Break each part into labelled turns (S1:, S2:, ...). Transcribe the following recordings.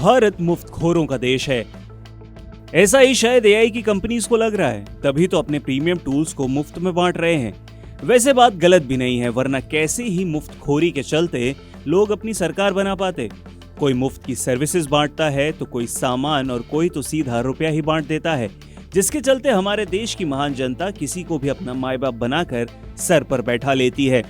S1: भारत मुफ्तखोरों का देश है। ऐसा ही शायद एआई की कंपनीज को लग रहा है, तभी तो अपने प्रीमियम टूल्स को मुफ्त में बांट रहे हैं। वैसे बात गलत भी नहीं है, वरना कैसे ही मुफ्तखोरी के चलते लोग अपनी सरकार बना पाते। कोई मुफ्त की सर्विसेज बांटता है तो कोई सामान और कोई तो सीधा रुपया ही बांट देता है, जिसके चलते हमारे देश की महान जनता किसी को भी अपना माई बाप बनाकर सर पर बैठा लेती है,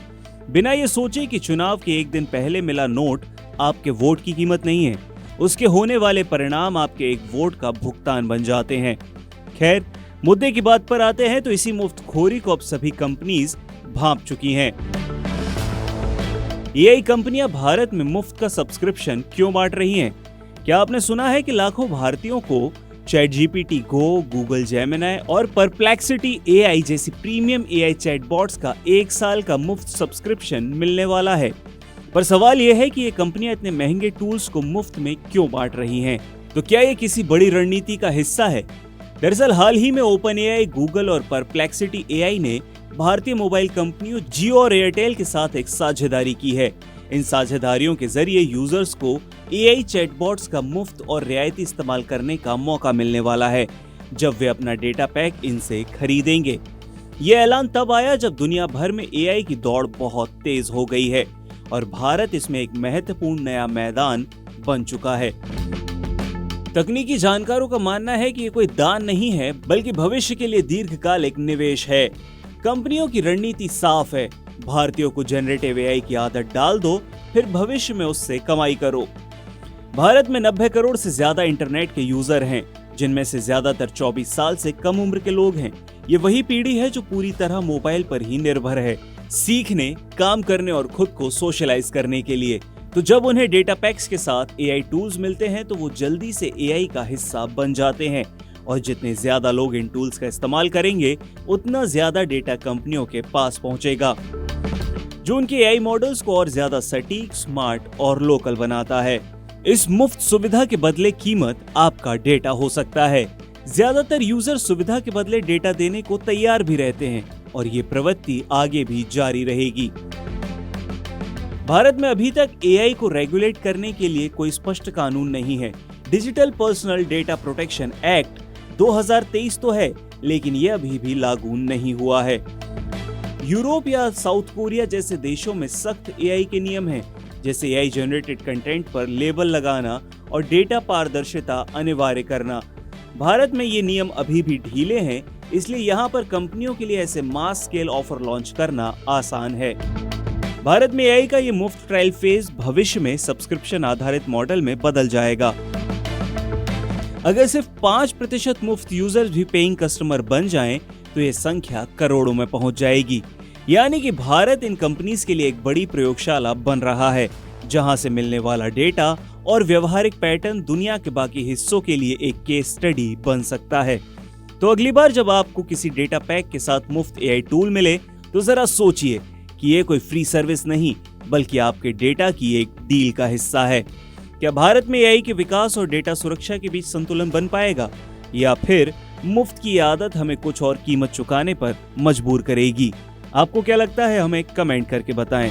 S1: बिना ये सोचे कि चुनाव के एक दिन पहले मिला नोट आपके वोट की कीमत नहीं है। उसके होने वाले परिणाम आपके एक वोट का भुगतान बन जाते हैं। खैर, मुद्दे की बात पर आते हैं तो इसी मुफ्तखोरी को अब सभी कंपनीज भांप चुकी हैं। एआई कंपनियां भारत में मुफ्त का सब्सक्रिप्शन क्यों बांट रही हैं? क्या आपने सुना है कि लाखों भारतीयों को ChatGPT Go, गूगल जेमिनी और परप्लेक्सिटी AI जैसी प्रीमियम AI चैटबॉट्स का 1 साल का मुफ्त सब्सक्रिप्शन मिलने वाला है। पर सवाल यह है कि ये कंपनियां इतने महंगे टूल्स को मुफ्त में क्यों बांट रही हैं? तो क्या ये किसी बड़ी रणनीति का हिस्सा है? दरअसल हाल ही में OpenAI, गूगल और परप्लेक्सिटी AI ने भारतीय मोबाइल कंपनियों जियो और एयरटेल के साथ एक साझेदारी की है। इन साझेदारियों के जरिए यूजर्स को AI चैटबॉट्स का मुफ्त और रियायती इस्तेमाल करने का मौका मिलने वाला है, जब वे अपना डेटा पैक इनसे खरीदेंगे। ये ऐलान तब आया जब दुनिया भर में AI की दौड़ बहुत तेज हो गई है और भारत इसमें एक महत्वपूर्ण नया मैदान बन चुका है। तकनीकी जानकारों का मानना है कि ये कोई दान नहीं है, बल्कि भविष्य के लिए दीर्घकालिक निवेश है। कंपनियों की रणनीति साफ है, भारतीयों को जनरेटिव AI की आदत डाल दो, फिर भविष्य में उससे कमाई करो। भारत में 90 करोड़ से ज्यादा इंटरनेट के यूजर हैं, जिनमें से ज्यादातर 24 साल से कम उम्र के लोग हैं। ये वही पीढ़ी है जो पूरी तरह मोबाइल पर ही निर्भर है, सीखने, काम करने और खुद को सोशलाइज करने के लिए। तो जब उन्हें डेटा पैक्स के साथ AI टूल्स मिलते हैं तो वो जल्दी से AI का हिस्सा बन जाते हैं, और जितने ज्यादा लोग इन टूल्स का इस्तेमाल करेंगे, उतना ज्यादा डेटा कंपनियों के पास पहुंचेगा, जो उनके AI मॉडल्स को और ज्यादा सटीक, स्मार्ट और लोकल बनाता है। इस मुफ्त सुविधा के बदले कीमत आपका डेटा हो सकता है। ज्यादातर यूजर सुविधा के बदले डेटा देने को तैयार भी रहते हैं और ये प्रवृत्ति आगे भी जारी रहेगी। भारत में अभी तक AI को रेगुलेट करने के लिए कोई स्पष्ट कानून नहीं है। Digital personal data protection act 2023 तो है, लेकिन ये अभी भी लागू नहीं हुआ है। यूरोप या साउथ कोरिया जैसे देशों में सख्त AI के नियम हैं, जैसे AI जनरेटेड कंटेंट पर लेबल लगाना और डेटा पारदर्शिता अनिवार्य करना। भारत में ये नियम अभी भी ढीले हैं, इसलिए यहाँ पर कंपनियों के लिए ऐसे मास स्केल ऑफर लॉन्च करना आसान है। भारत में AI का ये मुफ्त ट्रायल फेज भविष्य में सब्सक्रिप्शन आधारित मॉडल में बदल जाएगा। अगर सिर्फ 5% मुफ्त यूजर्स भी पेइंग कस्टमर बन जाएं, तो ये संख्या करोड़ों में पहुंच जाएगी। यानी कि भारत इन कंपनीज के लिए एक बड़ी प्रयोगशाला बन रहा है, जहां से मिलने वाला डेटा और व्यवहारिक पैटर्न दुनिया के बाकी हिस्सों के लिए एक केस स्टडी बन सकता है। तो अगली बार जब आपको किसी डेटा पैक के साथ मुफ्त AI टूल मिले, तो जरा सोचिए कि ये कोई फ्री सर्विस नहीं, बल्कि आपके डेटा की एक डील का हिस्सा है। क्या भारत में AI के विकास और डेटा सुरक्षा के बीच संतुलन बन पाएगा, या फिर मुफ्त की आदत हमें कुछ और कीमत चुकाने पर मजबूर करेगी? आपको क्या लगता है? हमें कमेंट करके बताएं।